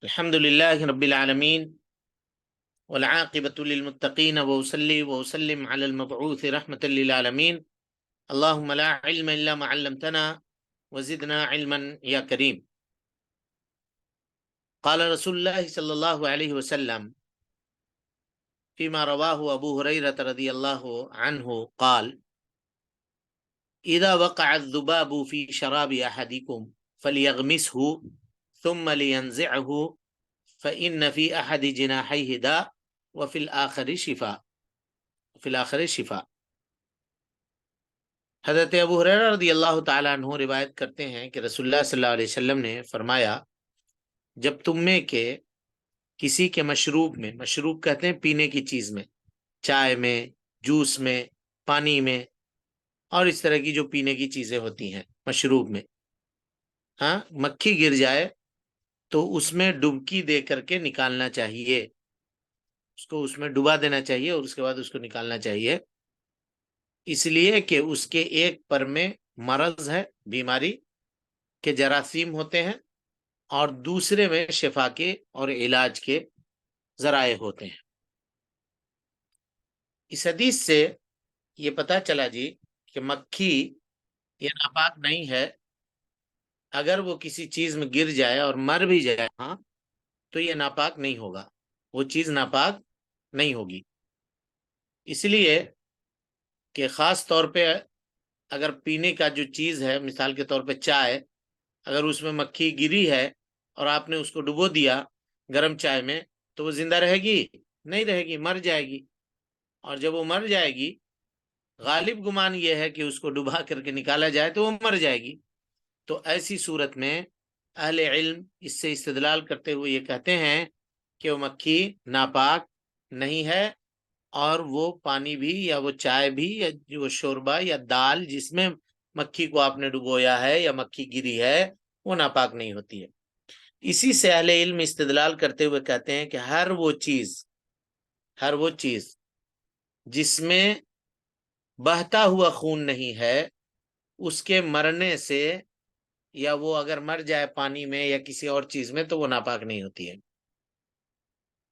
الحمد لله رب العالمين والعاقبة للمتقين وأصلي وأسلم على المبعوث رحمة للعالمين اللهم لا علم إلا ما علمتنا وزدنا علما يا كريم. قال رسول الله صلى الله عليه وسلم فيما رواه أبو هريرة رضي الله عنه قال: إذا وقع الذباب في شراب أحدكم فليغمسه ثم لينزعه فإن في أحد جناحيه داء وفي الآخر شفاء. حضرت ابو ہریرہ رضی اللہ تعالیٰ عنہ روایت کرتے ہیں کہ رسول اللہ صلی اللہ علیہ وسلم نے فرمایا، جب تم میں کے کسی کے مشروب کہتے ہیں پینے کی چیز میں، چائے میں، جوس میں، پانی میں اور اس طرح کی جو پینے کی چیزیں ہوتی ہیں مشروب میں، ہاں، مکھی گر جائے تو اس میں ڈبکی دے کر کے نکالنا چاہیے، اس کو اس میں ڈبا دینا چاہیے اور اس کے بعد اس کو نکالنا چاہیے، اس لیے کہ اس کے ایک پر میں مرض ہے، بیماری کے جراثیم ہوتے ہیں، اور دوسرے میں شفا کے اور علاج کے ذرائع ہوتے ہیں۔ اس حدیث سے یہ پتہ چلا جی کہ مکھی یہ ناپاک نہیں ہے، اگر وہ کسی چیز میں گر جائے اور مر بھی جائے ہاں تو یہ ناپاک نہیں ہوگا، وہ چیز ناپاک نہیں ہوگی، اس لیے کہ خاص طور پہ اگر پینے کا جو چیز ہے، مثال کے طور پہ چائے، اگر اس میں مکھی گری ہے اور آپ نے اس کو ڈبو دیا گرم چائے میں تو وہ زندہ رہے گی؟ نہیں رہے گی، مر جائے گی، اور جب وہ مر جائے گی، غالب گمان یہ ہے کہ اس کو ڈبا کر کے نکالا جائے تو وہ مر جائے گی، تو ایسی صورت میں اہل علم اس سے استدلال کرتے ہوئے یہ کہتے ہیں کہ وہ مکھی ناپاک نہیں ہے، اور وہ پانی بھی یا وہ چائے بھی یا وہ شوربہ یا دال جس میں مکھی کو آپ نے ڈبویا ہے یا مکھی گری ہے وہ ناپاک نہیں ہوتی ہے۔ اسی سے اہل علم استدلال کرتے ہوئے کہتے ہیں کہ ہر وہ چیز جس میں بہتا ہوا خون نہیں ہے، اس کے مرنے سے یا وہ اگر مر جائے پانی میں یا کسی اور چیز میں تو وہ ناپاک نہیں ہوتی ہے،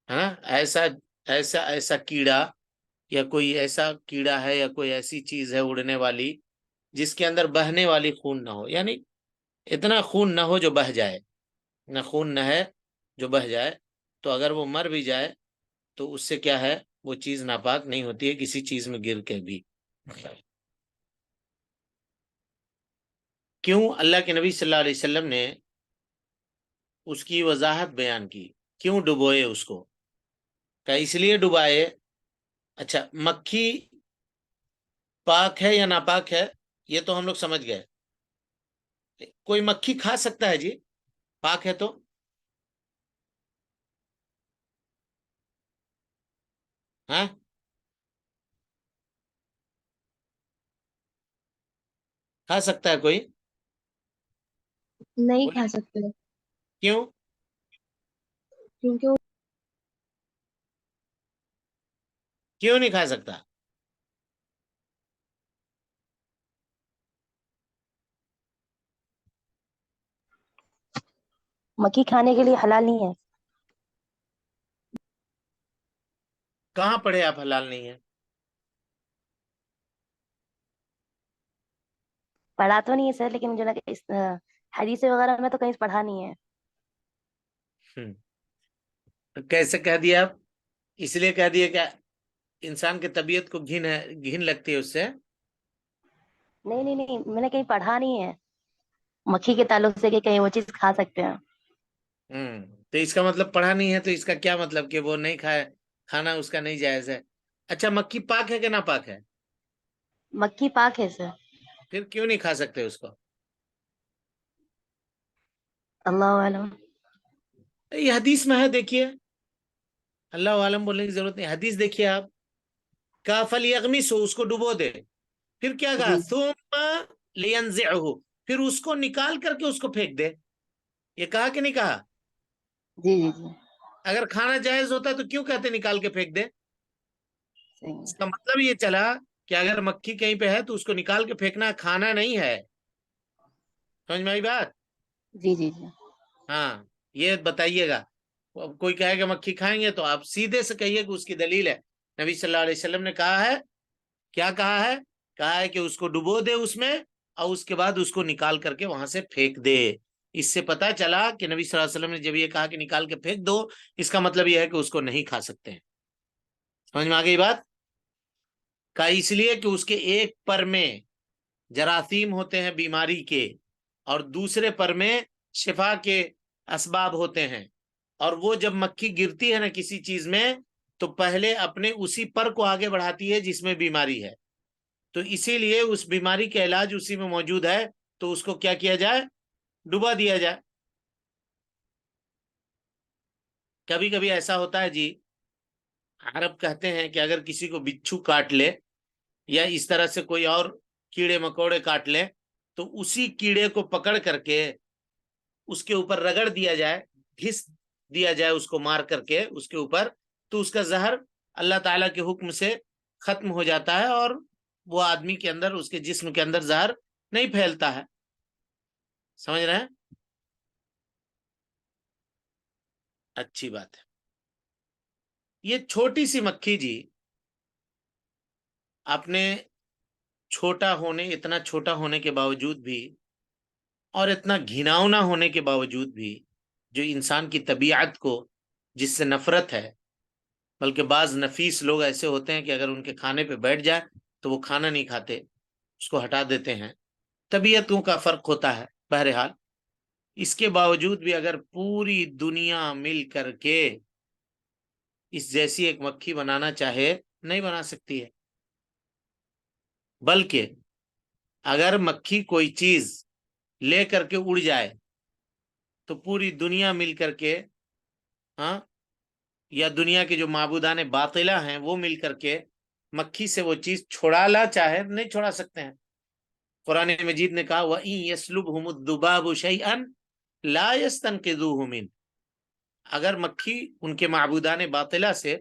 ہاں، ایسا کیڑا یا کوئی ایسا کیڑا ہے یا کوئی ایسی چیز ہے اڑنے والی جس کے اندر بہنے والی خون نہ ہو، یعنی اتنا خون نہ ہو جو بہہ جائے، نہ خون نہ ہے جو بہہ جائے، تو اگر وہ مر بھی جائے تو اس سے کیا ہے، وہ چیز ناپاک نہیں ہوتی ہے کسی چیز میں گر کے بھی۔ کیوں اللہ کے نبی صلی اللہ علیہ وسلم نے اس کی وضاحت بیان کی، کیوں ڈبوئے اس کو، کہ اس لیے ڈبائے۔ اچھا، مکھی پاک ہے یا ناپاک ہے یہ تو ہم لوگ سمجھ گئے، کوئی مکھی کھا سکتا ہے جی پاک ہے تو؟ ہاں، کھا سکتا ہے کوئی؟ نہیں بولے کھا سکتے کیوں؟ کیونکہ وہ کیوں نہیں کھا سکتا؟ مکھی کھانے کے لیے حلال نہیں ہے۔ کہاں پڑھے آپ حلال نہیں ہے؟ پڑھا تو نہیں ہے سر، لیکن مجھے لگا اس حدیث وغیرہ میں تو کہیں پڑھا نہیں ہے۔ تو کیسے کہہ دیا آپ؟ اس لیے کہہ دیا کہ انسان کی طبیعت کو گھن لگتی ہے اس سے؟ نہیں نہیں نہیں، میں نے کہیں پڑھا نہیں ہے مکھی کے تعلق سے کہ کہیں وہ چیز کھا سکتے ہیں۔ تو اس کا مطلب پڑھا نہیں ہے، تو اس کا کیا مطلب کہ وہ نہیں کھائے، کھانا اس کا نہیں جائز ہے؟ اچھا، مکھی پاک ہے کہ نا پاک ہے؟ مکھی پاک ہے سر۔ پھر کیوں نہیں کھا سکتے اس کو؟ اللہ عالم۔ یہ حدیث میں ہے، دیکھیے، اللہ عالم بولنے کی ضرورت نہیں، حدیث دیکھیے آپ، کا فلیغمس ہو، اس کو ڈبو دے، پھر کیا کہا، جی ثم لینزعہ، پھر اس کو نکال کر کے اس کو پھینک دے، یہ کہا کہ نہیں کہا؟ جی جی جی، اگر کھانا جائز ہوتا تو کیوں کہتے نکال کے پھینک دے؟ صحیح اس ہے۔ کا مطلب یہ چلا کہ اگر مکھی کہیں پہ ہے تو اس کو نکال کے پھینکنا، کھانا نہیں ہے۔ سمجھ میں آئی بات؟ جی جی جی، ہاں، یہ بتائیے گا اب کوئی کہے کہ مکھی کھائیں گے تو آپ سیدھے سے کہیے کہ اس کی دلیل ہے، نبی صلی اللہ علیہ وسلم نے کہا ہے، کیا کہا ہے؟ کہا ہے کہ اس کو ڈبو دے اس میں، اور اس کے بعد اس کو نکال کر کے وہاں سے پھینک دے۔ اس سے پتا چلا کہ نبی صلی اللہ علیہ وسلم نے جب یہ کہا کہ نکال کے پھینک دو، اس کا مطلب یہ ہے کہ اس کو نہیں کھا سکتے ہیں۔ سمجھ میں آ گئی بات؟ کہا اس لیے کہ اس کے ایک پر میں جراثیم ہوتے ہیں بیماری کے، اور دوسرے پر میں شفا کے اسباب ہوتے ہیں، اور وہ جب مکھی گرتی ہے نا کسی چیز میں تو پہلے اپنے اسی پر کو آگے بڑھاتی ہے جس میں بیماری ہے، تو اسی لیے اس بیماری کا علاج اسی میں موجود ہے، تو اس کو کیا کیا جائے؟ ڈبا دیا جائے۔ کبھی کبھی ایسا ہوتا ہے جی، عرب کہتے ہیں کہ اگر کسی کو بچھو کاٹ لے یا اس طرح سے کوئی اور کیڑے مکوڑے کاٹ لے تو اسی کیڑے کو پکڑ کر کے اس کے اوپر رگڑ دیا جائے، گھس دیا جائے اس کو مار کر کے اس کے اوپر، تو اس کا زہر اللہ تعالیٰ کے حکم سے ختم ہو جاتا ہے، اور وہ آدمی کے اندر، اس کے جسم کے اندر زہر نہیں پھیلتا ہے۔ سمجھ رہے ہیں؟ اچھی بات ہے۔ یہ چھوٹی سی مکھی جی اپنے اتنا چھوٹا ہونے کے باوجود بھی، اور اتنا گھناؤنا ہونے کے باوجود بھی، جو انسان کی طبیعت کو جس سے نفرت ہے، بلکہ بعض نفیس لوگ ایسے ہوتے ہیں کہ اگر ان کے کھانے پہ بیٹھ جائے تو وہ کھانا نہیں کھاتے، اس کو ہٹا دیتے ہیں، طبیعتوں کا فرق ہوتا ہے۔ بہرحال اس کے باوجود بھی اگر پوری دنیا مل کر کے اس جیسی ایک مکھی بنانا چاہے، نہیں بنا سکتی ہے۔ بلکہ اگر مکھی کوئی چیز لے کر کے اڑ جائے تو پوری دنیا مل کر کے، ہاں، یا دنیا کے جو معبودان باطلہ ہیں وہ مل کر کے مکھی سے وہ چیز چھڑا لا چاہے، نہیں چھڑا سکتے ہیں۔ قرآن مجید نے کہا وَإِن يَسْلُبْهُمُ الذُّبَابُ شَيْئًا لَا يَسْتَنْقِذُوهُ مِنْهُ، اگر مکھی ان کے معبودان باطلہ سے،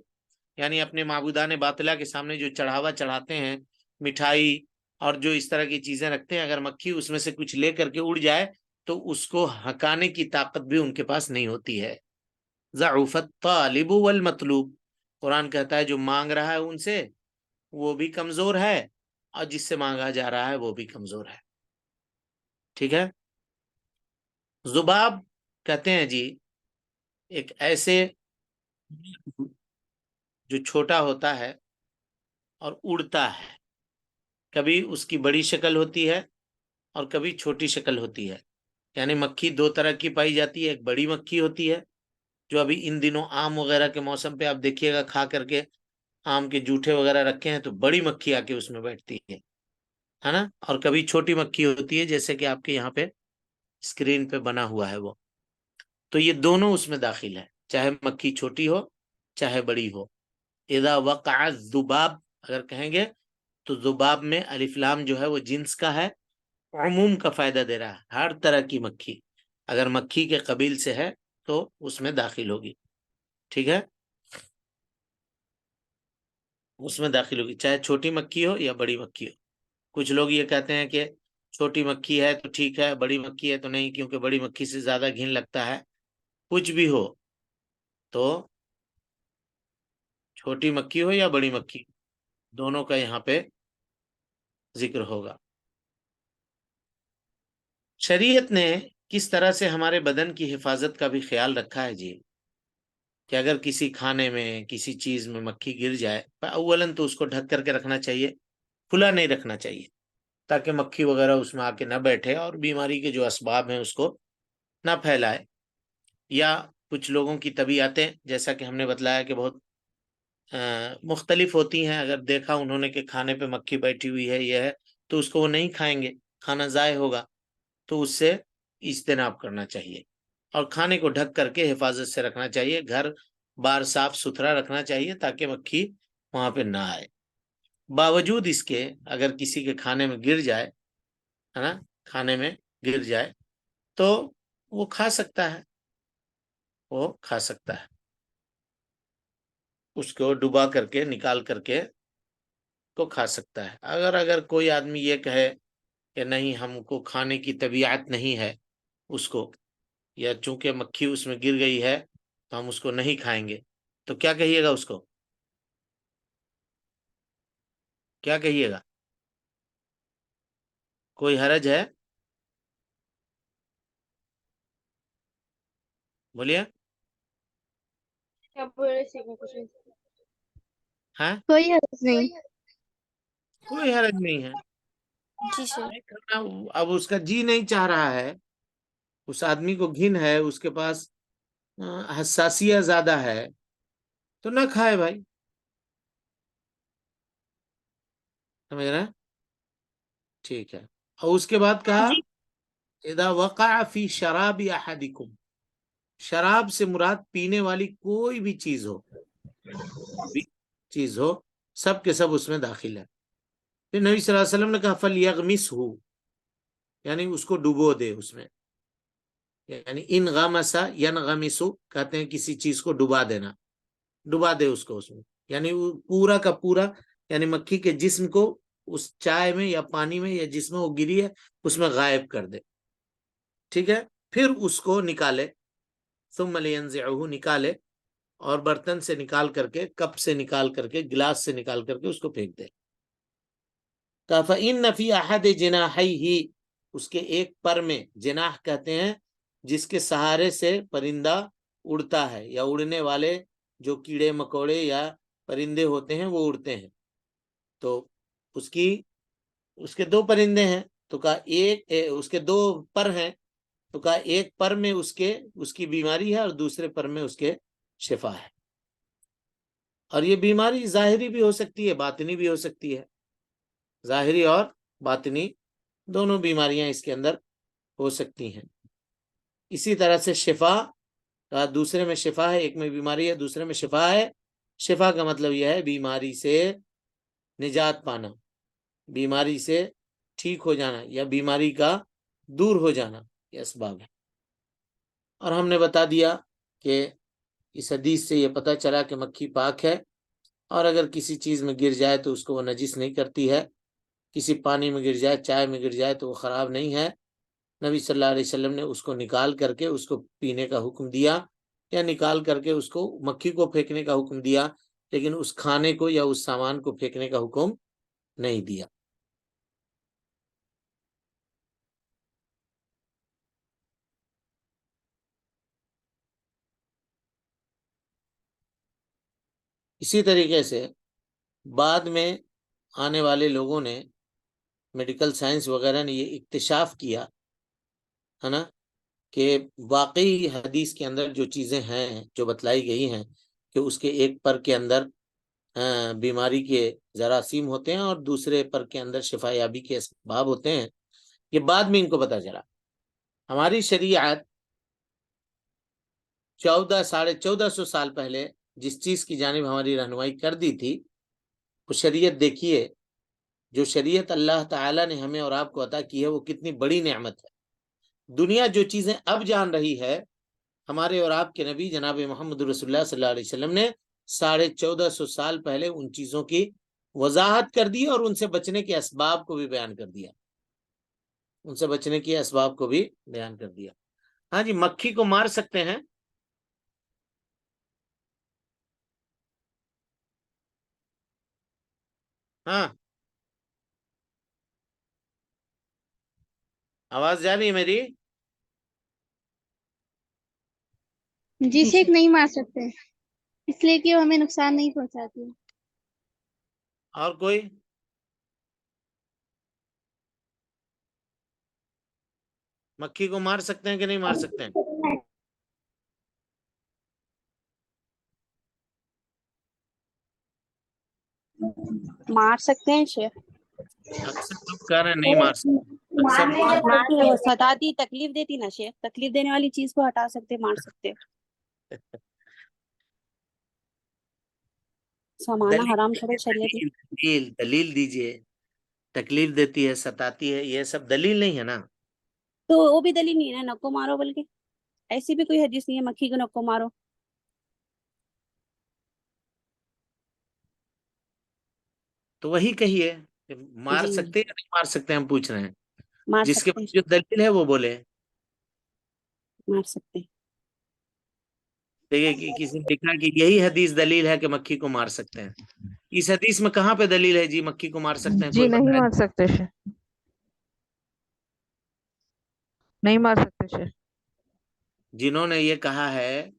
یعنی اپنے معبودان باطلہ کے سامنے جو چڑھاوا چڑھاتے ہیں، مٹھائی اور جو اس طرح کی چیزیں رکھتے ہیں، اگر مکھی اس میں سے کچھ لے کر کے اڑ جائے تو اس کو ہکانے کی طاقت بھی ان کے پاس نہیں ہوتی ہے۔ ضعف الطالب والمطلوب، قرآن کہتا ہے جو مانگ رہا ہے ان سے وہ بھی کمزور ہے، اور جس سے مانگا جا رہا ہے وہ بھی کمزور ہے۔ ٹھیک ہے؟ ذباب کہتے ہیں جی ایک ایسے جو چھوٹا ہوتا ہے اور اڑتا ہے، کبھی اس کی بڑی شکل ہوتی ہے اور کبھی چھوٹی شکل ہوتی ہے، یعنی مکھی دو طرح کی پائی جاتی ہے، ایک بڑی مکھی ہوتی ہے جو ابھی ان دنوں آم وغیرہ کے موسم پہ آپ دیکھیے گا، کھا کر کے آم کے جوٹے وغیرہ رکھے ہیں تو بڑی مکھی آ کے اس میں بیٹھتی ہے نا، اور کبھی چھوٹی مکھی ہوتی ہے جیسے کہ آپ کے یہاں پہ اسکرین پہ بنا ہوا ہے وہ، تو یہ دونوں اس میں داخل ہے، چاہے مکھی چھوٹی ہو چاہے بڑی ہو۔ اذا وقع الذباب اگر کہیں گے تو ذباب میں الف لام جو ہے وہ جنس کا ہے، عموم کا فائدہ دے رہا ہے، ہر طرح کی مکھی اگر مکھی کے قبیل سے ہے تو اس میں داخل ہوگی۔ ٹھیک ہے؟ اس میں داخل ہوگی، چاہے چھوٹی مکھی ہو یا بڑی مکھی ہو۔ کچھ لوگ یہ کہتے ہیں کہ چھوٹی مکھی ہے تو ٹھیک ہے، بڑی مکھی ہے تو نہیں، کیونکہ بڑی مکھی سے زیادہ گھن لگتا ہے۔ کچھ بھی ہو، تو چھوٹی مکھی ہو یا بڑی مکھی، دونوں کا یہاں پہ ذکر ہوگا۔ شریعت نے کس طرح سے ہمارے بدن کی حفاظت کا بھی خیال رکھا ہے جی، کہ اگر کسی کھانے میں کسی چیز میں مکھی گر جائے، اولاً تو اس کو ڈھک کر کے رکھنا چاہیے، کھلا نہیں رکھنا چاہیے، تاکہ مکھی وغیرہ اس میں آ کے نہ بیٹھے اور بیماری کے جو اسباب ہیں اس کو نہ پھیلائے۔ یا کچھ لوگوں کی طبیعتیں جیسا کہ ہم نے بتلایا کہ بہت مختلف ہوتی ہیں، اگر دیکھا انہوں نے کہ کھانے پہ مکھی بیٹھی ہوئی ہے یہ ہے تو اس کو وہ نہیں کھائیں گے، کھانا ضائع ہوگا، تو اس سے اجتناب کرنا چاہیے، اور کھانے کو ڈھک کر کے حفاظت سے رکھنا چاہیے، گھر بار صاف ستھرا رکھنا چاہیے تاکہ مکھی وہاں پہ نہ آئے۔ باوجود اس کے اگر کسی کے کھانے میں گر جائے، ہے نا، کھانے میں گر جائے تو وہ کھا سکتا ہے، وہ کھا سکتا ہے، اس کو ڈبا کر کے نکال کر کے کو کھا سکتا ہے۔ اگر کوئی آدمی یہ کہے کہ نہیں ہم کو کھانے کی طبیعت نہیں ہے اس کو، یا چونکہ مکھی اس میں گر گئی ہے تو ہم اس کو نہیں کھائیں گے، تو کیا کہیے گا اس کو؟ کیا کہیے گا؟ کوئی حرج ہے؟ بولیے. کیا بول رہے تھے کچھ نہیں. ہاں، کوئی حرج نہیں. کوئی حرج نہیں ہے. جی سر. نہیں کھانا. اب اس کا جی نہیں چاہ رہا ہے، اس آدمی کو گھن ہے، اس کے پاس حساسیت زیادہ ہے، تو نہ کھائے بھائی. سمجھ رہے ہیں؟ ٹھیک ہے. اور اس کے بعد کہا جی. اذا وقع فی شراب احدکم، شراب سے مراد پینے والی کوئی بھی چیز ہو، بھی چیز ہو، سب کے سب اس میں داخل ہے. پھر نبی صلی اللہ علیہ وسلم نے کہا فلیغمسہ، یعنی اس کو ڈبو دے اس میں. یعنی ان غمسا ینغمسو کہتے ہیں کسی چیز کو ڈبا دینا، ڈبا دے اس کو اس میں، یعنی وہ پورا کا پورا، یعنی مکھی کے جسم کو اس چائے میں یا پانی میں یا جس میں وہ گری ہے اس میں غائب کر دے. ٹھیک ہے. پھر اس کو نکالے، ثم لینزعہ، نکالے، اور برتن سے نکال کر کے، کپ سے نکال کر کے، گلاس سے نکال کر کے اس کو پھینک دے. فَإِنَّ فِي أَحَدِ جِنَاحَيْهِ، اس کے ایک پر میں، جناح کہتے ہیں جس کے سہارے سے پرندہ اڑتا ہے، یا اڑنے والے جو کیڑے مکوڑے یا پرندے ہوتے ہیں وہ اڑتے ہیں. تو اس کے دو پرندے ہیں، تو کہا ایک اس کے دو پر ہیں، تو کہا ایک پر میں اس کی بیماری ہے اور دوسرے پر میں اس کے شفا ہے. اور یہ بیماری ظاہری بھی ہو سکتی ہے، باطنی بھی ہو سکتی ہے. ظاہری اور باطنی دونوں بیماریاں اس کے اندر ہو سکتی ہیں. اسی طرح سے شفا کا دوسرے میں شفا ہے، ایک میں بیماری ہے دوسرے میں شفا ہے. شفا کا مطلب یہ ہے بیماری سے نجات پانا، بیماری سے ٹھیک ہو جانا، یا بیماری کا دور ہو جانا، یہ اسباب ہے. اور ہم نے بتا دیا کہ اس حدیث سے یہ پتہ چلا کہ مکھی پاک ہے، اور اگر کسی چیز میں گر جائے تو اس کو وہ نجس نہیں کرتی ہے. کسی پانی میں گر جائے، چائے میں گر جائے تو وہ خراب نہیں ہے. نبی صلی اللہ علیہ وسلم نے اس کو نکال کر کے اس کو پینے کا حکم دیا، یا نکال کر کے اس کو مکھی کو پھینکنے کا حکم دیا، لیکن اس کھانے کو یا اس سامان کو پھینکنے کا حکم نہیں دیا. اسی طریقے سے بعد میں آنے والے لوگوں نے، میڈیکل سائنس وغیرہ نے یہ اکتشاف کیا ہے نا، کہ واقعی حدیث کے اندر جو چیزیں ہیں جو بتلائی گئی ہیں کہ اس کے ایک پر کے اندر بیماری کے جراثیم ہوتے ہیں اور دوسرے پر کے اندر شفا یابی کے اسباب ہوتے ہیں، یہ بعد میں ان کو پتہ چلا. ہماری شریعت 1450 سال پہلے جس چیز کی جانب ہماری رہنمائی کر دی تھی، وہ شریعت دیکھیے، جو شریعت اللہ تعالی نے ہمیں اور آپ کو عطا کی ہے وہ کتنی بڑی نعمت ہے. دنیا جو چیزیں اب جان رہی ہے، ہمارے اور آپ کے نبی جناب محمد رسول اللہ صلی اللہ علیہ وسلم نے 1450 سال پہلے ان چیزوں کی وضاحت کر دی اور ان سے بچنے کے اسباب کو بھی بیان کر دیا، ان سے بچنے کے اسباب کو بھی بیان کر دیا. ہاں جی، مکھی کو مار سکتے ہیں. ہاں، آواز جا رہی ہے میری؟ جی شیخ نہیں مار سکتے، اس لیے کہ وہ ہمیں نقصان نہیں پہنچاتی. اور کوئی؟ مکھی کو مار سکتے ہیں کہ نہیں مار سکتے ہیں؟ مار سکتے ہیں شیخ. اکثر لوگ کہہ رہے ہیں نہیں مار سکتے، اکثر لوگ کہہ مار سکتے، وہ ستاتی تکلیف دیتی نا شیخ، تکلیف دینے والی چیز کو ہٹا سکتے، مار سکتے. رہے ہیں. سمانا حرام کرے شریعت. دلیل دیجئے. تکلیف دیتی ہے، ستاتی ہے، یہ سب دلیل نہیں ہے نا. تو وہ بھی دلیل نہیں ہے نا، نکو مارو، بلکہ ایسی بھی کوئی حدیث نہیں ہے مکھی کو نکو مارو. تو وہی کہیے کہ مار جی سکتے ہیں یا نہیں مار سکتے، ہم پوچھ رہے ہیں. مار جس کے سکتے ہیں، پاس جو دلیل ہے وہ بولے. مار سکتے ہیں. دیکھیے کہ کسی نے لکھا کہ یہی حدیث دلیل ہے کہ مکھی کو مار سکتے ہیں. اس حدیث میں کہاں پہ دلیل ہے جی مکھی کو مار سکتے ہیں؟ جی کوئی نہیں بتائے. مار سکتے شیخ، نہیں مار سکتے شیخ. جنہوں نے یہ کہا ہے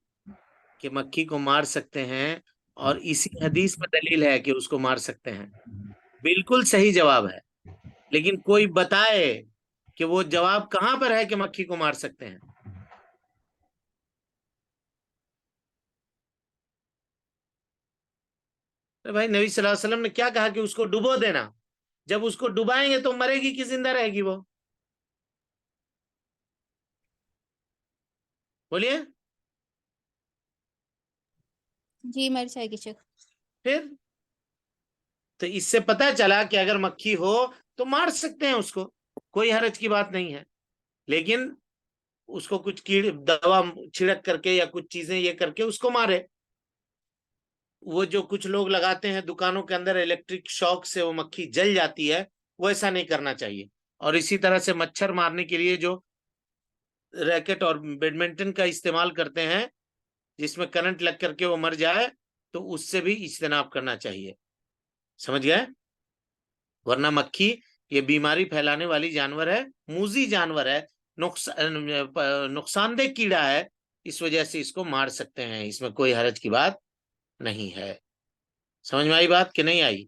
کہ مکھی کو مار سکتے ہیں اور اسی حدیث میں دلیل ہے کہ اس کو مار سکتے ہیں، بالکل صحیح جواب ہے. لیکن کوئی بتائے کہ وہ جواب کہاں پر ہے کہ مکھی کو مار سکتے ہیں. بھائی نبی صلی اللہ علیہ وسلم نے کیا کہا کہ اس کو ڈبو دینا. جب اس کو ڈبائیں گے تو مرے گی کہ زندہ رہے گی وہ؟ بولیے. جی مر جائے گی شیخ. پھر تو اس سے پتا چلا کہ اگر مکھی ہو تو مار سکتے ہیں اس کو، کوئی حرج کی بات نہیں ہے. لیکن اس کو کچھ دوا چھڑک کر کے یا کچھ چیزیں یہ کر کے اس کو مارے. وہ جو کچھ لوگ لگاتے ہیں دکانوں کے اندر الیکٹرک شاک سے وہ مکھی جل جاتی ہے، وہ ایسا نہیں کرنا چاہیے. اور اسی طرح سے مچھر مارنے کے لیے جو ریکٹ اور بیڈمنٹن کا استعمال کرتے ہیں جس میں کرنٹ لگ کر کے وہ مر جائے، تو اس سے بھی اجتناب کرنا چاہیے. سمجھ گئے؟ ورنہ مکھی یہ بیماری پھیلانے والی جانور ہے، موذی جانور ہے، نقصان دہ کیڑا ہے. اس وجہ سے اس کو مار سکتے ہیں، اس میں کوئی حرج کی بات نہیں ہے. سمجھ میں آئی بات کہ نہیں آئی؟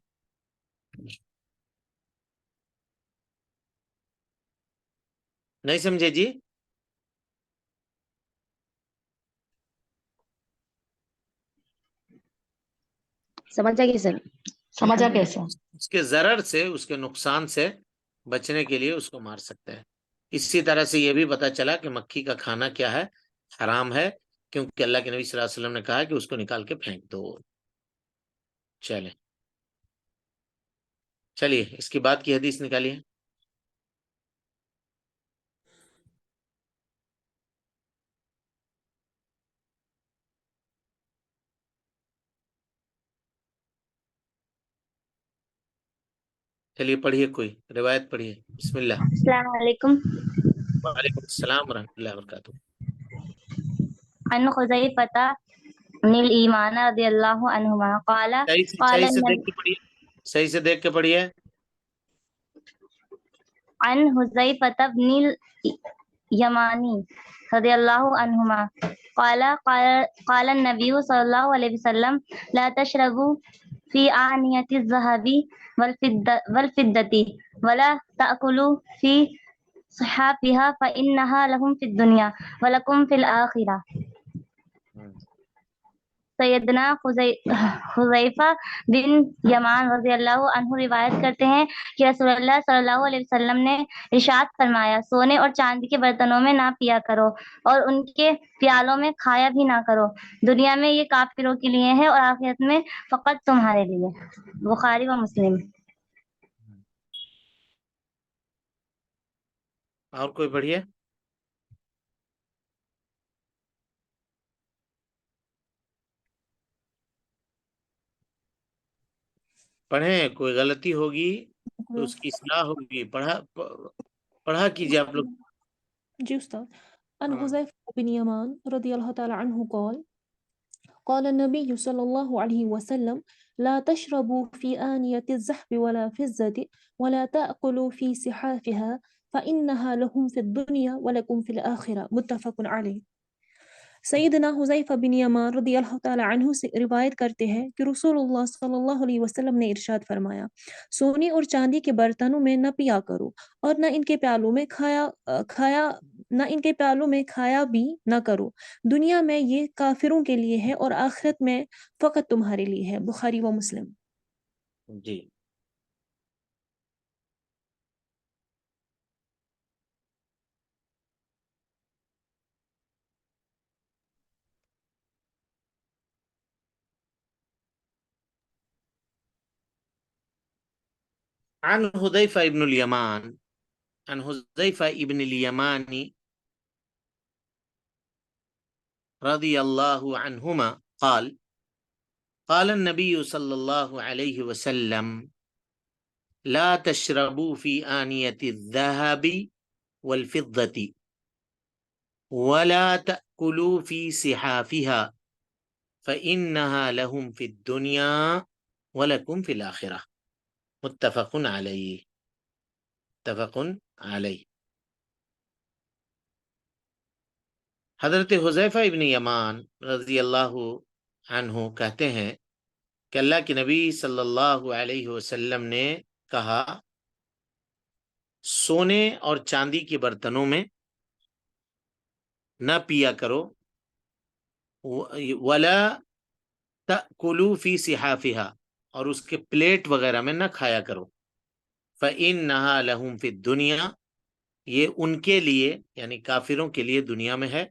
نہیں سمجھے جی؟ سمجھ جائے گی سر. سمجھا کیسے؟ اس کے ضرر سے، اس کے نقصان سے بچنے کے لیے اس کو مار سکتے ہیں. اسی طرح سے یہ بھی پتا چلا کہ مکھی کا کھانا کیا ہے، حرام ہے، کیونکہ اللہ کے نبی صلی اللہ علیہ وسلم نے کہا کہ اس کو نکال کے پھینک دو. چلیے اس کی بات کی حدیث نکالیے. چلیے پڑھیے، کوئی روایت پڑھیے. بسم اللہ. السلام علیکم. وعلیکم السلام ورحمۃ اللہ وبرکاتہ. عن حذیفہ بن الایمان رضی اللہ عنہما قال قال صحیح سے دیکھ کے پڑھیے، صحیح سے دیکھ کے پڑھیے. عن حذیفہ بن الیمانی رضی اللہ عنہما قال النبی صلی اللہ علیہ وسلم لا تشربوا في آنية الذهب والفضة ولا تأكلوا في صحافها فإنها لهم في الدنيا ولكم في الآخرة. سیدنا حذیفہ بن یمان رضی اللہ عنہ روایت کرتے ہیں کہ رسول اللہ صلی اللہ علیہ وسلم نے ارشاد فرمایا، سونے اور چاندی کے برتنوں میں نہ پیا کرو اور ان کے پیالوں میں کھایا بھی نہ کرو. دنیا میں یہ کافروں کے لیے ہے اور آخرت میں فقط تمہارے لیے. بخاری و مسلم. اور کوئی پڑھیے. پڑھیں، کوئی غلطی ہوگی تو اس کی اصلاح ہوگی. پڑھا کیجیے آپ لوگ. جی استاد. عن حذیفہ بن یمان رضی اللہ تعالی عنہ قال قال النبي صلى الله عليه وسلم لا تشربوا في آنية الذهب ولا فضة ولا تأكلوا في صحافها فإنها لهم في الدنيا ولكم في الآخرة. متفق عليه. سیدنا حذیفہ بن یمان رضی اللہ تعالی عنہ سے روایت کرتے ہیں کہ رسول اللہ صلی اللہ علیہ وسلم نے ارشاد فرمایا، سونے اور چاندی کے برتنوں میں نہ پیا کرو اور نہ ان کے پیالوں میں کھایا بھی نہ کرو. دنیا میں یہ کافروں کے لیے ہے اور آخرت میں فقط تمہارے لیے ہے. بخاری و مسلم. جی. عن حذیفہ ابن الیمان عن حذیفہ ابن الیمانی رضی اللہ عنہما قال قال النبی صلی اللہ علیہ وسلم لا تشربوا في آنية الذهب والفضة ولا تأكلوا في صحافها فإنها لهم في الدنيا ولكم في الآخرة متفق علیہ متفق علیہ۔ حضرت حذیفہ ابن یمان رضی اللہ عنہ کہتے ہیں کہ اللہ کے نبی صلی اللہ علیہ وسلم نے کہا، سونے اور چاندی کے برتنوں میں نہ پیا کرو، ولا تأکلوا فی صحافها، اور اس کے پلیٹ وغیرہ میں نہ کھایا کرو، فإنها لهم فی الدنیا، یہ ان کے لیے یعنی کافروں کے لیے دنیا میں ہے،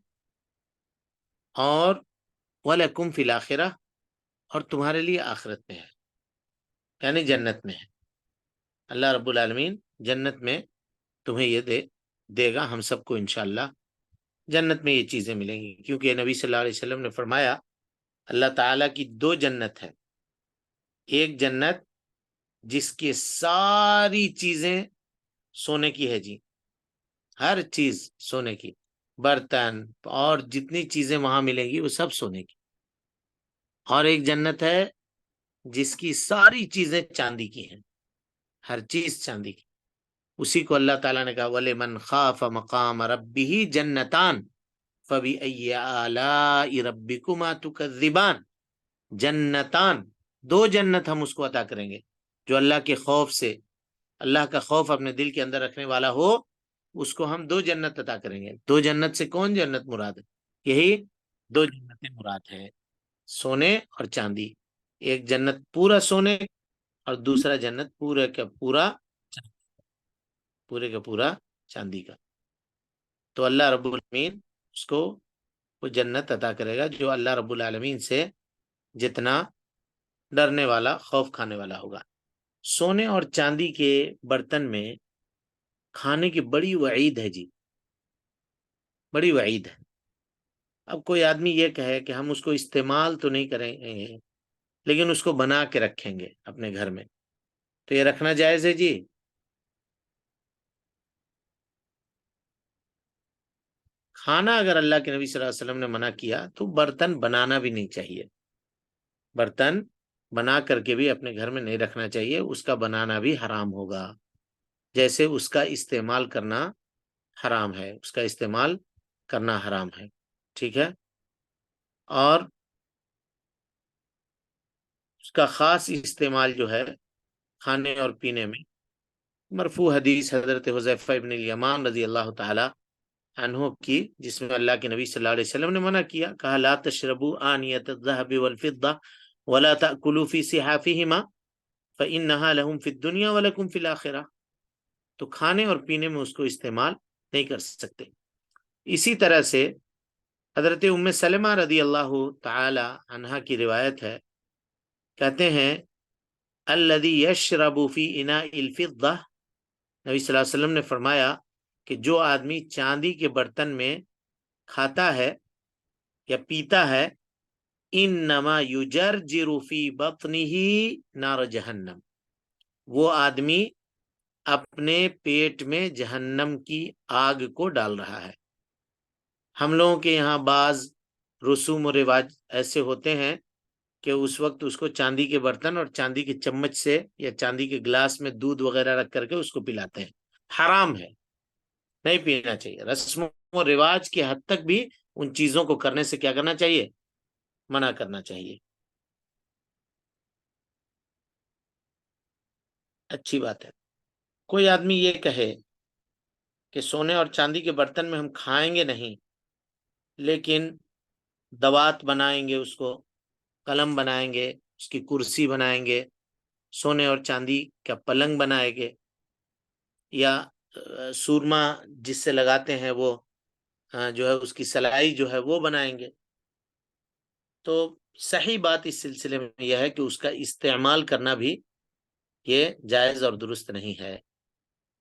اور وَلَكُمْ فِي الْآخِرَةِ، اور تمہارے لیے آخرت میں ہے، یعنی جنت میں ہے۔ اللہ رب العالمین جنت میں تمہیں یہ دے گا، ہم سب کو انشاءاللہ جنت میں یہ چیزیں ملیں گی، کیونکہ نبی صلی اللہ علیہ وسلم نے فرمایا اللہ تعالیٰ کی دو جنت ہے، ایک جنت جس کی ساری چیزیں سونے کی ہے جی، ہر چیز سونے کی، برتن اور جتنی چیزیں وہاں ملیں گی وہ سب سونے کی، اور ایک جنت ہے جس کی ساری چیزیں چاندی کی ہیں، ہر چیز چاندی کی۔ اسی کو اللہ تعالیٰ نے کہا وَلِمَنْ خَافَ مَقَامَ رَبِّهِ جَنَّتَانِ فَبِأَيِّ آلَاءِ رَبِّكُمَا تُكَذِّبَانِ، جنتان، دو جنت ہم اس کو عطا کریں گے جو اللہ کے خوف سے، اللہ کا خوف اپنے دل کے اندر رکھنے والا ہو، اس کو ہم دو جنت عطا کریں گے۔ دو جنت سے کون جنت مراد ہے؟ یہی دو جنتیں مراد ہیں، سونے اور چاندی، ایک جنت پورا سونے اور دوسرا جنت پورے کا پورا چاندی کا۔ تو اللہ رب العالمین اس کو وہ جنت عطا کرے گا جو اللہ رب العالمین سے جتنا ڈرنے والا، خوف کھانے والا ہوگا۔ سونے اور چاندی کے برتن میں کھانے کی بڑی وعید ہے جی، بڑی وعید ہے۔ اب کوئی آدمی یہ کہے کہ ہم اس کو استعمال تو نہیں کریں گے لیکن اس کو بنا کے رکھیں گے اپنے گھر میں، تو یہ رکھنا جائز ہے جی؟ کھانا اگر اللہ کے نبی صلی اللہ علیہ وسلم نے منع کیا تو برتن بنانا بھی نہیں چاہیے، برتن بنا کر کے بھی اپنے گھر میں نہیں رکھنا چاہیے، اس کا بنانا بھی حرام ہوگا، جیسے اس کا استعمال کرنا حرام ہے، اس کا استعمال کرنا حرام ہے، ٹھیک ہے۔ اور اس کا خاص استعمال جو ہے کھانے اور پینے میں، مرفوع حدیث حضرت حذیفہ ابن الیمان رضی اللہ تعالی عنہ کی، جس میں اللہ کے نبی صلی اللہ علیہ وسلم نے منع کیا، کہا لا تشربوا آنیۃ الذهب والفضة ولا تأکلوا فی صحافهما فإنها لهم فی الدنیا ولکم فی الآخرہ، تو کھانے اور پینے میں اس کو استعمال نہیں کر سکتے۔ اسی طرح سے حضرت ام سلمہ رضی اللہ تعالی عنہا کی روایت ہے، کہتے ہیں الذی یشرب فی اناء الفضة، نبی صلی اللہ علیہ وسلم نے فرمایا کہ جو آدمی چاندی کے برتن میں کھاتا ہے یا پیتا ہے، انما یجرجر فی بطنہ نار جہنم، وہ آدمی اپنے پیٹ میں جہنم کی آگ کو ڈال رہا ہے۔ ہم لوگوں کے یہاں بعض رسوم و رواج ایسے ہوتے ہیں کہ اس وقت اس کو چاندی کے برتن اور چاندی کے چمچ سے یا چاندی کے گلاس میں دودھ وغیرہ رکھ کر کے اس کو پلاتے ہیں، حرام ہے، نہیں پینا چاہیے۔ رسم و رواج کی حد تک بھی ان چیزوں کو کرنے سے کیا کرنا چاہیے؟ منع کرنا چاہیے۔ اچھی بات ہے۔ کوئی آدمی یہ کہے کہ سونے اور چاندی کے برتن میں ہم کھائیں گے نہیں لیکن دوات بنائیں گے، اس کو قلم بنائیں گے، اس کی کرسی بنائیں گے، سونے اور چاندی کا پلنگ بنائیں گے، یا سورما جس سے لگاتے ہیں وہ جو ہے اس کی سلائی جو ہے وہ بنائیں گے، تو صحیح بات اس سلسلے میں یہ ہے کہ اس کا استعمال کرنا بھی یہ جائز اور درست نہیں ہے،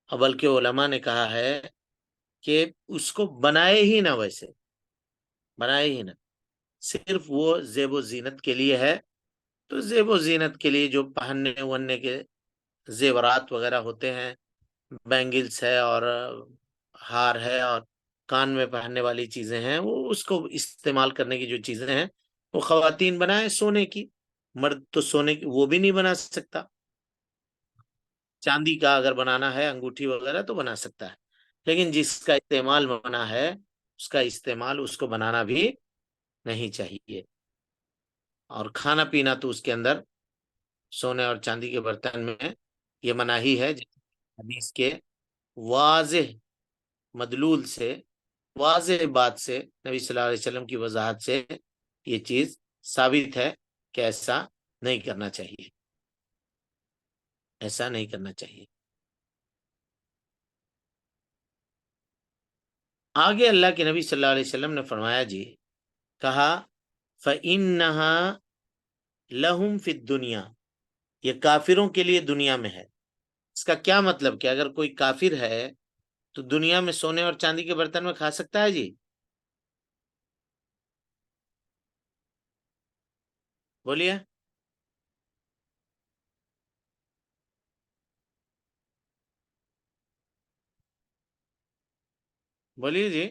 بلکہ علماء نے کہا ہے کہ اس کو بنائے ہی نہ، ویسے بنائے ہی نہ، صرف وہ زیب و زینت کے لیے ہے، تو زیب و زینت کے لیے جو پہننے وہننے کے زیورات وغیرہ ہوتے ہیں، بینگلز ہے اور ہار ہے اور کان میں پہننے والی چیزیں ہیں، وہ اس کو استعمال کرنے کی جو چیزیں ہیں وہ خواتین بنائے سونے کی، مرد تو سونے کی وہ بھی نہیں بنا سکتا. چاندی کا اگر بنانا ہے انگوٹھی وغیرہ تو بنا سکتا ہے، لیکن جس کا استعمال منع ہے اس کا استعمال اس کو بنانا بھی نہیں چاہیے. اور کھانا پینا تو اس کے اندر سونے اور چاندی کے برتن میں یہ مناہی ہے. حدیث کے واضح مدلول سے، واضح بات سے، نبی صلی اللہ علیہ وسلم کی وضاحت سے یہ چیز ثابت ہے کہ ایسا نہیں کرنا چاہیے، ایسا نہیں کرنا چاہیے. آگے اللہ کے نبی صلی اللہ علیہ وسلم نے فرمایا جی، کہا فَإِنَّهَا لَهُمْ فِي الدُّنْيَا، یہ کافروں کے لیے دنیا میں ہے. اس کا کیا مطلب کہ اگر کوئی کافر ہے تو دنیا میں سونے اور چاندی کے برتن میں کھا سکتا ہے جی؟ بولیے. بولیے جی.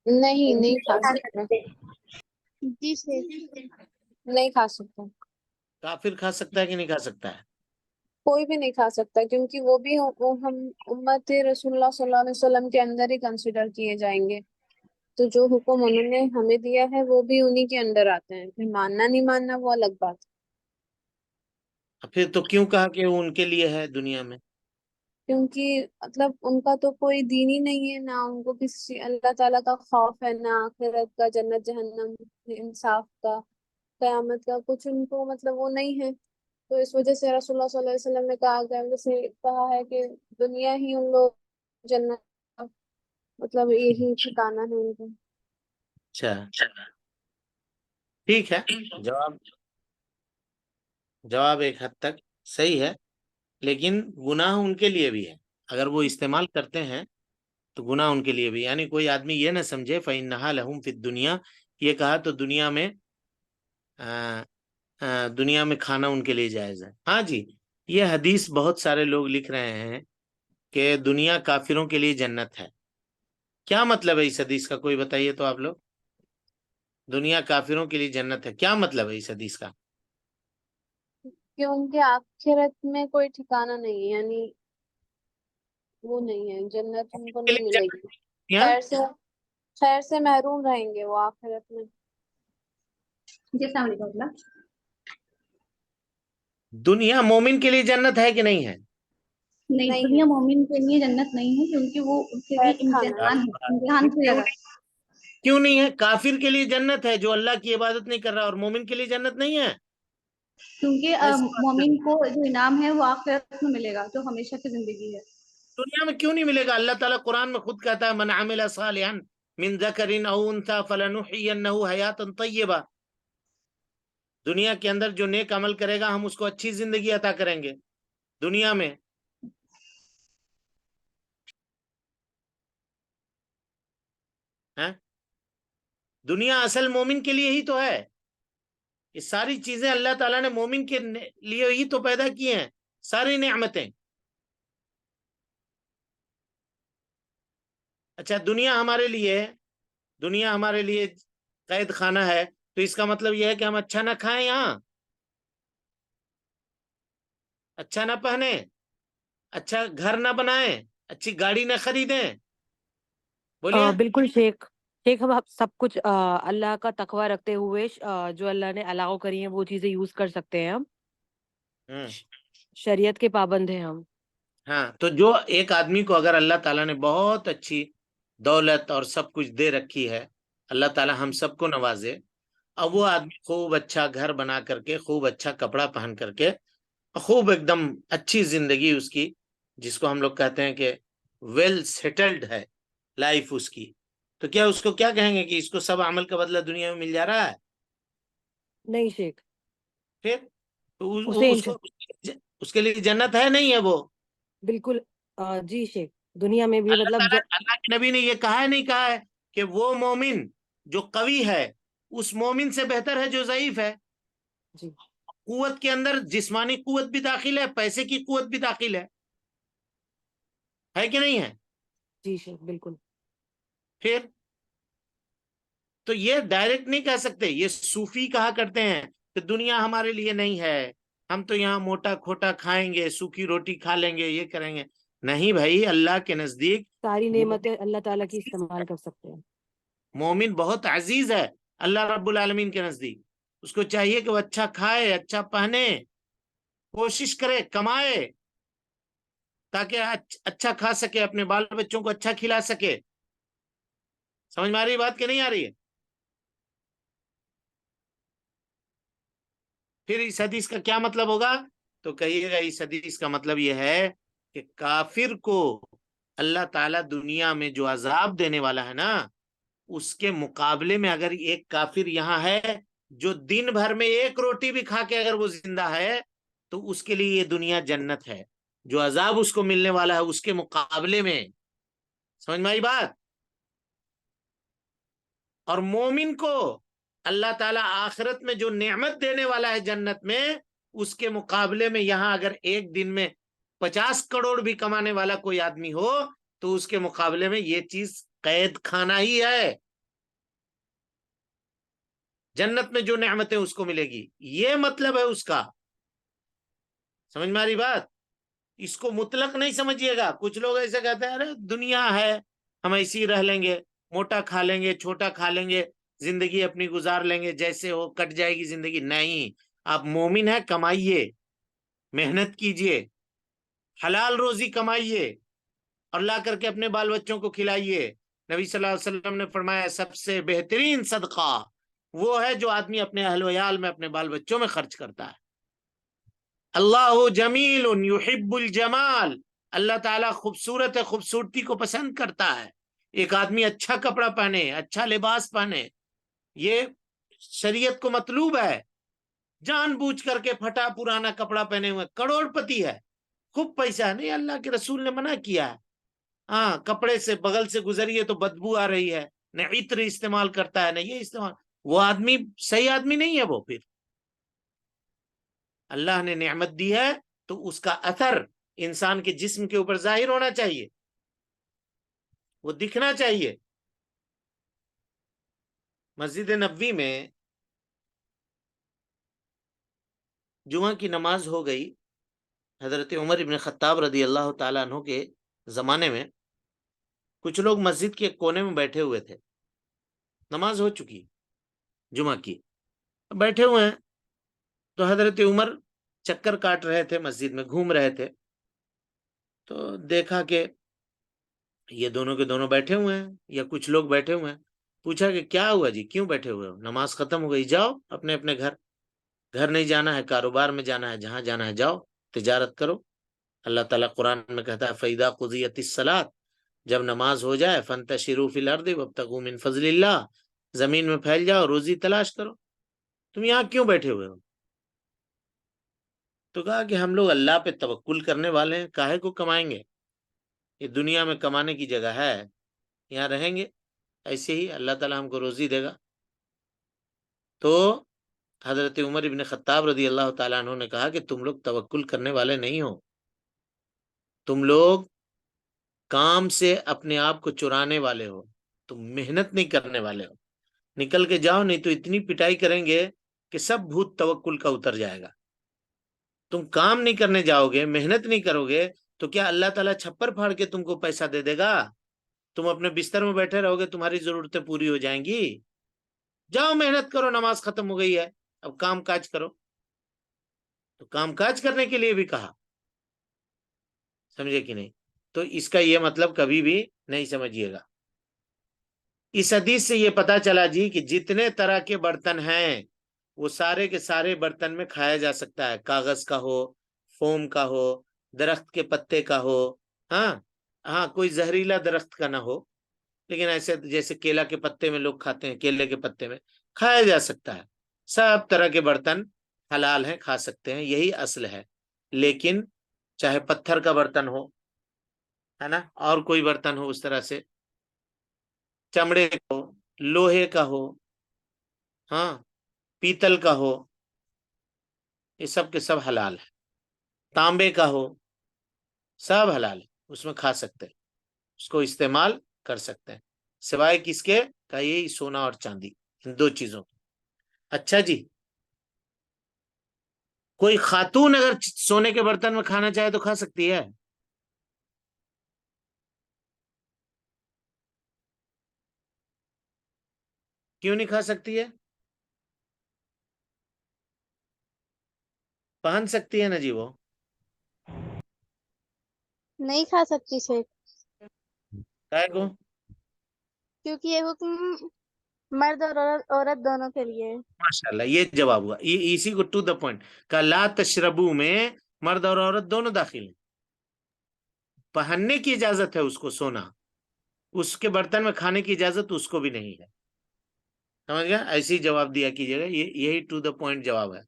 نہیں کھا سکتے. جی شیخ. نہیں کھا سکتا. کافر کھا سکتا ہے کہ نہیں کھا سکتا ہے؟ کوئی بھی نہیں کھا سکتا، کیونکہ وہ بھی ہم امت رسول اللہ صلی اللہ علیہ وسلم کے اندر ہی کنسیڈر کیے جائیں گے. تو جو حکم انہوں نے ہمیں دیا ہے وہ بھی انہی کے اندر آتے ہیں. پھر ماننا نہیں ماننا وہ الگ بات ہے. پھر تو کیوں کہا کہ وہ ان کے لیے ہے دنیا میں؟ کیونکہ مطلب ان کا تو کوئی دین ہی نہیں ہے، نہ ان کو کسی اللہ تعالیٰ کا خوف ہے، نہ آخرت کا، جنت جہنم، انصاف کا، قیامت کا، کچھ ان کو مطلب وہ نہیں ہے. تو اس وجہ سے رسول اللہ صلی اللہ علیہ وسلم نے کہا ہے کہ دنیا ہی ان لوگ جنت کا مطلب یہی ٹھکانہ ہے ان کا. اچھا ٹھیک ہے، جواب ایک حد تک صحیح ہے، لیکن گناہ ان کے لیے بھی ہے. اگر وہ استعمال کرتے ہیں تو گناہ ان کے لیے بھی. یعنی کوئی آدمی یہ نہ سمجھے فَإِنَّهَا لَهُمْ فِي الدُّنْيَا، یہ کہا تو دنیا میں کھانا ان کے لیے جائز ہے. ہاں جی، یہ حدیث بہت سارے لوگ لکھ رہے ہیں کہ دنیا کافروں کے لیے جنت ہے. کیا مطلب ہے اس حدیث کا؟ کوئی بتائیے تو آپ لوگ. دنیا کافروں کے لیے جنت ہے، کیا مطلب ہے اس حدیث کا؟ کہ ان کے آخرت میں کوئی ٹھکانہ نہیں ہے، یعنی وہ نہیں ہے، جنت ان کو کے نہیں لیے ملے گی. جنت خیر سے محروم رہیں گے وہ آخرت میں. جی السلام علیکم. دنیا مومن کے لیے جنت ہے کہ نہیں ہے؟ نہیں، نہیں دنیا ہے. مومن کے لیے جنت نہیں ہے، کیونکہ وہ ان کے لیے خیر خانہ ہے. امتحان ہے، امتحان کی جگہ. کیوں نہیں ہے؟ کافر کے لیے جنت ہے جو اللہ کی عبادت نہیں کر رہا، اور مومن کے لیے جنت نہیں ہے. کیونکہ ایسی بات نہیں. مومن کو جو انعام ہے وہ آخرت میں ملے گا، جو ہمیشہ کی زندگی ہے. دنیا میں کیوں نہیں ملے گا؟ اللہ تعالیٰ قرآن میں خود کہتا ہے من عمل صالحا من ذکر او انثى فلنحيينه حیاتا طیبہ. دنیا کے اندر جو نیک عمل کرے گا ہم اس کو اچھی زندگی عطا کریں گے دنیا میں. دنیا اصل مومن کے لیے ہی تو ہے. یہ ساری چیزیں اللہ تعالیٰ نے مومن کے لیے ہی تو پیدا کی ہیں، ساری نعمتیں. اچھا دنیا ہمارے لیے قید خانہ ہے، تو اس کا مطلب یہ ہے کہ ہم اچھا نہ کھائیں، یہاں اچھا نہ پہنے، اچھا گھر نہ بنائیں، اچھی گاڑی نہ خریدیں. بولیے. بالکل شیخ. ہم سب کچھ اللہ کا تقوی رکھتے ہوئے جو اللہ نے الاؤ کری ہیں وہ چیزیں یوز کر سکتے ہیں. ہم شریعت کے پابند ہیں ہم. ہاں، تو جو ایک آدمی کو اگر اللہ تعالیٰ نے بہت اچھی دولت اور سب کچھ دے رکھی ہے، اللہ تعالیٰ ہم سب کو نوازے، اب وہ آدمی خوب اچھا گھر بنا کر کے، خوب اچھا کپڑا پہن کر کے، خوب ایک دم اچھی زندگی اس کی، جس کو ہم لوگ کہتے ہیں کہ ویل سیٹلڈ ہے لائف اس کی، تو کیا اس کو کیا کہیں گے کہ اس کو سب عمل کا بدلہ دنیا میں مل جا رہا ہے؟ نہیں شیخ. پھر اسے اس کے لیے جنت ہے نہیں ہے وہ؟ بالکل. جی شیخ، دنیا میں بھی مطلب اللہ کے نبی نے یہ کہا ہے نہیں کہا ہے کہ وہ مومن جو قوی ہے اس مومن سے بہتر ہے جو ضعیف ہے؟ جی. قوت کے اندر جسمانی قوت بھی داخل ہے، پیسے کی قوت بھی داخل ہے کہ نہیں ہے؟ جی شیخ بالکل. پھر تو یہ ڈائریکٹ نہیں کہہ سکتے. یہ صوفی کہا کرتے ہیں کہ دنیا ہمارے لیے نہیں ہے، ہم تو یہاں موٹا کھوٹا کھائیں گے، سوکھی روٹی کھا لیں گے، یہ کریں گے. نہیں بھائی، اللہ کے نزدیک ساری نعمتیں اللہ تعالیٰ کی استعمال کر سکتے ہیں. مومن بہت عزیز ہے اللہ رب العالمین کے نزدیک. اس کو چاہیے کہ وہ اچھا کھائے، اچھا پہنے، کوشش کرے، کمائے، تاکہ اچھا کھا سکے، اپنے بال بچوں کو اچھا کھلا سکے. سمجھ میں آ رہی بات کہ نہیں آ رہی ہے؟ پھر اس حدیث کا کیا مطلب ہوگا؟ تو کہیے گا اس حدیث کا مطلب یہ ہے کہ کافر کو اللہ تعالیٰ دنیا میں جو عذاب دینے والا ہے نا، اس کے مقابلے میں اگر ایک کافر یہاں ہے جو دن بھر میں ایک روٹی بھی کھا کے اگر وہ زندہ ہے، تو اس کے لیے یہ دنیا جنت ہے. جو عذاب اس کو ملنے والا ہے اس کے مقابلے میں. سمجھ میں آئی بات؟ اور مومن کو اللہ تعالیٰ آخرت میں جو نعمت دینے والا ہے جنت میں، اس کے مقابلے میں یہاں اگر ایک دن میں 50 کروڑ بھی کمانے والا کوئی آدمی ہو تو اس کے مقابلے میں یہ چیز قید خانہ ہی ہے. جنت میں جو نعمتیں اس کو ملے گی، یہ مطلب ہے اس کا. سمجھ میں آ رہی بات؟ اس کو مطلق نہیں سمجھیے گا. کچھ لوگ ایسے کہتے ہیں ارے دنیا ہے، ہم ایسے ہی رہ لیں گے، موٹا کھا لیں گے، چھوٹا کھا لیں گے، زندگی اپنی گزار لیں گے، جیسے ہو کٹ جائے گی زندگی. نہیں، آپ مومن ہیں، کمائیے، محنت کیجئے، حلال روزی کمائیے، اور لا کر کے اپنے بال بچوں کو کھلائیے. نبی صلی اللہ علیہ وسلم نے فرمایا سب سے بہترین صدقہ وہ ہے جو آدمی اپنے اہل و عیال میں، اپنے بال بچوں میں خرچ کرتا ہے. اللہ جمیل یحب الجمال، اللہ تعالیٰ خوبصورت ہے، خوبصورتی کو پسند کرتا ہے. ایک آدمی اچھا کپڑا پہنے، اچھا لباس پہنے، یہ شریعت کو مطلوب ہے. جان بوجھ کر کے پھٹا پرانا کپڑا پہنے ہوئے کروڑ پتی ہے، خوب پیسہ ہے، نہیں، اللہ کے رسول نے منع کیا ہے. ہاں، کپڑے سے بغل سے گزریے تو بدبو آ رہی ہے، نہ عطر استعمال کرتا ہے، نہ یہ استعمال. وہ آدمی صحیح آدمی نہیں ہے. وہ پھر اللہ نے نعمت دی ہے تو اس کا اثر انسان کے جسم کے اوپر ظاہر ہونا چاہیے، وہ دکھنا چاہیے. مسجد نبوی میں جمعہ کی نماز ہو گئی. حضرت عمر ابن خطاب رضی اللہ تعالیٰ عنہ کے زمانے میں کچھ لوگ مسجد کے کونے میں بیٹھے ہوئے تھے. نماز ہو چکی جمعہ کی، بیٹھے ہوئے ہیں. تو حضرت عمر چکر کاٹ رہے تھے، مسجد میں گھوم رہے تھے. تو دیکھا کہ یہ دونوں کے دونوں بیٹھے ہوئے ہیں، یا کچھ لوگ بیٹھے ہوئے ہیں. پوچھا کہ کیا ہوا جی، کیوں بیٹھے ہوئے ہو؟ نماز ختم ہو گئی، جاؤ اپنے اپنے گھر. گھر نہیں جانا ہے، کاروبار میں جانا ہے، جہاں جانا ہے جاؤ، تجارت کرو. اللہ تعالیٰ قرآن میں کہتا ہے فَإِذَا قُضِيَتِ الصَّلَاةُ، جب نماز ہو جائے فَانْتَشِرُوا فِي الْأَرْضِ وَابْتَغُوا مِنْ فَضْلِ اللَّهِ، زمین میں پھیل جاؤ، روزی تلاش کرو. تم یہاں کیوں بیٹھے ہوئے ہو؟ تو کہا کہ ہم لوگ اللہ پہ توکل کرنے والے ہیں، کاہے کو کمائیں گے؟ یہ دنیا میں کمانے کی جگہ ہے، یہاں رہیں گے ایسے ہی، اللہ تعالیٰ ہم کو روزی دے گا. تو حضرت عمر ابن خطاب رضی اللہ تعالیٰ عنہ نے کہا کہ تم لوگ توکل کرنے والے نہیں ہو، تم لوگ کام سے اپنے آپ کو چرانے والے ہو، تم محنت نہیں کرنے والے ہو. نکل کے جاؤ، نہیں تو اتنی پٹائی کریں گے کہ سب بھوت توکل کا اتر جائے گا. تم کام نہیں کرنے جاؤ گے، محنت نہیں کرو گے، تو کیا اللہ تعالیٰ چھپر پھاڑ کے تم کو پیسہ دے دے گا؟ تم اپنے بستر میں بیٹھے رہو گے، تمہاری ضرورتیں پوری ہو جائیں گی؟ جاؤ محنت کرو، نماز ختم ہو گئی ہے، اب کام کاج کرو. تو کام کاج کرنے کے لیے بھی کہا. سمجھے کہ نہیں؟ تو اس کا یہ مطلب کبھی بھی نہیں سمجھیے گا. اس حدیث سے یہ پتا چلا جی کہ جتنے طرح کے برتن ہیں وہ سارے کے سارے برتن میں کھایا جا سکتا ہے. کاغذ کا ہو، فوم کا ہو، درخت کے پتے کا ہو، ہاں کوئی زہریلا درخت کا نہ ہو، لیکن ایسے جیسے کیلا کے پتے میں لوگ کھاتے ہیں، کیلے کے پتے میں کھایا جا سکتا ہے. سب طرح کے برتن حلال ہیں، کھا سکتے ہیں، یہی اصل ہے. لیکن چاہے پتھر کا برتن ہو، ہے نا، اور کوئی برتن ہو اس طرح سے، چمڑے کا ہو، لوہے کا ہو، ہاں پیتل کا ہو، یہ سب کے سب حلال ہے. تانبے کا ہو، سب حلال ہے، اس میں کھا سکتے ہیں. اس کو استعمال کر سکتے ہیں، سوائے کس کے؟ کا یہی سونا اور چاندی، ان دو چیزوں کی۔ اچھا جی، کوئی خاتون اگر سونے کے برتن میں کھانا چاہے تو کھا سکتی ہے؟ کیوں نہیں کھا سکتی ہے؟ پہن سکتی ہے نا جی وہ؟ نہیں کھا سکتی شیخ، کائے کو؟ کیونکہ یہ حکم مرد اور عورت دونوں کے لیے ہے۔ ماشاء اللہ، یہ جواب ہوا، اسی کو ٹو دا پوائنٹ کا لا تشربو میں مرد اور عورت دونوں داخل ہیں۔ پہننے کی اجازت ہے اس کو سونا، اس کے برتن میں کھانے کی اجازت اس کو بھی نہیں ہے۔ سمجھ گیا؟ ایسے ہی جواب دیا کیجیے گا، یہی ٹو دا پوائنٹ جواب ہے،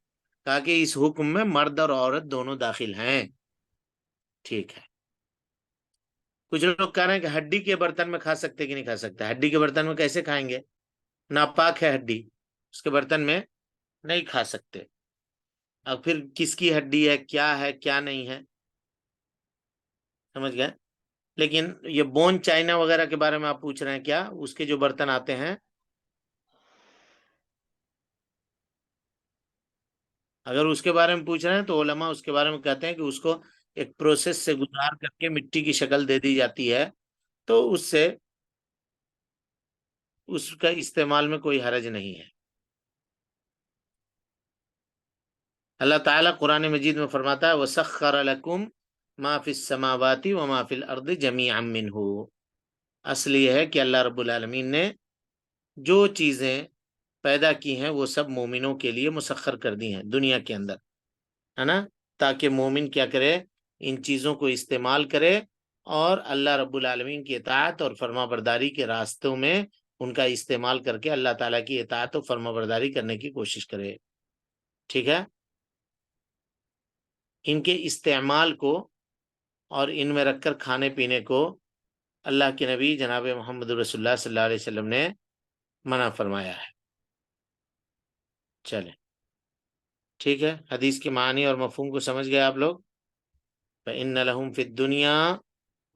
کہا کہ اس حکم میں مرد اور عورت دونوں داخل ہیں۔ ٹھیک ہے، کچھ لوگ کہہ رہے ہیں کہ ہڈی کے برتن میں کھا سکتے کہ نہیں کھا سکتے؟ ہڈی کے برتن میں کیسے کھائیں گے؟ ناپاک ہے ہڈی، اس کے برتن میں نہیں کھا سکتے۔ اب پھر کس کی ہڈی ہے، کیا نہیں ہے، سمجھ گئے؟ لیکن یہ بون چائنا وغیرہ کے بارے میں آپ پوچھ رہے ہیں کیا؟ اس کے جو برتن آتے ہیں، اگر اس کے بارے میں پوچھ رہے ہیں تو علماء اس کے بارے میں کہتے ہیں کہ اس کو ایک پروسیس سے گزار کر کے مٹی کی شکل دے دی جاتی ہے، تو اس سے اس کا استعمال میں کوئی حرج نہیں ہے۔ اللہ تعالیٰ قرآن مجید میں فرماتا ہے وَسَخَّرَ لَكُمْ مَا فِي السَّمَاوَاتِ وَمَا فِي الْأَرْضِ جَمِيعًا مِّنْهُ، اصل یہ ہے کہ اللہ رب العالمین نے جو چیزیں پیدا کی ہیں وہ سب مومنوں کے لیے مسخر کر دی ہیں دنیا کے اندر، ہے نا، تاکہ مومن کیا کرے؟ ان چیزوں کو استعمال کرے اور اللہ رب العالمین کی اطاعت اور فرما برداری کے راستوں میں ان کا استعمال کر کے اللہ تعالیٰ کی اطاعت و فرما برداری کرنے کی کوشش کرے۔ ٹھیک ہے، ان کے استعمال کو اور ان میں رکھ کر کھانے پینے کو اللہ کے نبی جناب محمد رسول اللہ صلی اللہ علیہ وسلم نے منع فرمایا ہے۔ چلیں ٹھیک ہے، حدیث کے معنی اور مفہوم کو سمجھ گئے آپ لوگ؟ فَإِنَّ لَهُمْ فِي الدُّنْيَا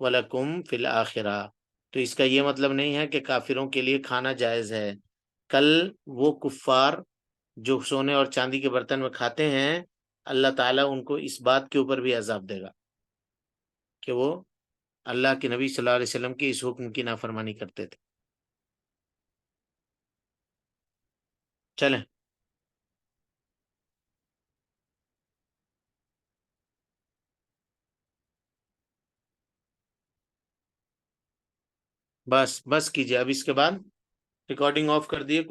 وَلَكُمْ فِي الْآخِرَةِ، تو اس کا یہ مطلب نہیں ہے کہ کافروں کے لیے کھانا جائز ہے۔ کل وہ کفار جو سونے اور چاندی کے برتن میں کھاتے ہیں، اللہ تعالیٰ ان کو اس بات کے اوپر بھی عذاب دے گا کہ وہ اللہ کے نبی صلی اللہ علیہ وسلم کے اس حکم کی نافرمانی کرتے تھے۔ چلیں، بس کیجئے، اب اس کے بعد ریکارڈنگ آف کر دیے۔ کچھ